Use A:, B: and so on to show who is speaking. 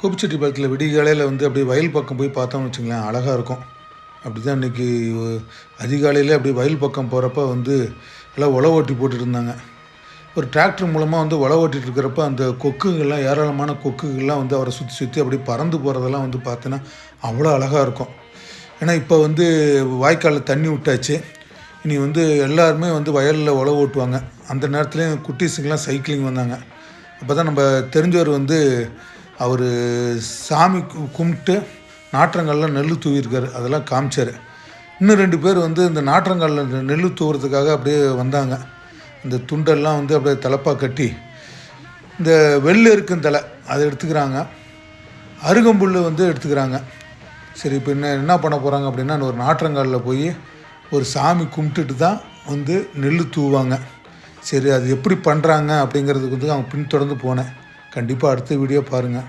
A: கோபிச்செட்டிப்பாளையத்தில் விடிகாலையில் வந்து அப்படியே வயல் பக்கம் போய் பார்த்தோம்னு வச்சுங்களேன், அழகாக இருக்கும். அப்படி தான் இன்றைக்கி அதிகாலையில் அப்படியே வயல் பக்கம் போகிறப்ப வந்து எல்லாம் உழவு ஓட்டி போட்டுட்டு இருந்தாங்க. ஒரு டிராக்டர் மூலமாக வந்து உழவு ஓட்டிகிட்டு இருக்கிறப்ப அந்த கொக்குகள்லாம், ஏராளமான கொக்குகள்லாம் வந்து அவரை சுற்றி சுற்றி அப்படி பறந்து போகிறதெல்லாம் வந்து பார்த்தோன்னா அவ்வளோ அழகாக இருக்கும். ஏன்னா இப்போ வந்து வாய்க்காலில் தண்ணி விட்டாச்சு. இனி வந்து எல்லாருமே வந்து வயலில் உழவு ஓட்டுவாங்க. அந்த நேரத்துலேயும் குட்டீஸுங்கெல்லாம் சைக்கிளிங் வந்தாங்க. அப்போ தான் நம்ம தெரிஞ்சவர் வந்து அவர் சாமி கும்பிட்டு நாற்றங்காலில் நெல் தூவியிருக்காரு, அதெல்லாம் காமிச்சார். இன்னும் 2 பேர் வந்து இந்த நாற்றங்காலில் நெல் தூவுறதுக்காக அப்படியே வந்தாங்க. இந்த துண்டெல்லாம் வந்து அப்படியே தலைப்பாக கட்டி இந்த வெள்ளை இருக்கும் தலை அதை எடுத்துக்கிறாங்க, அருகம்புல் வந்து எடுத்துக்கிறாங்க. சரி, இப்போ என்ன பண்ண போகிறாங்க அப்படின்னா, ஒரு நாற்றங்காலில் போய் ஒரு சாமி கும்பிட்டுட்டு தான் வந்து நெல் தூவாங்க. சரி, அது எப்படி பண்ணுறாங்க அப்படிங்கிறதுக்கு வந்து அவங்க பின்தொடர்ந்து போனேன். கண்டிப்பாக அடுத்த வீடியோ பாருங்கள்.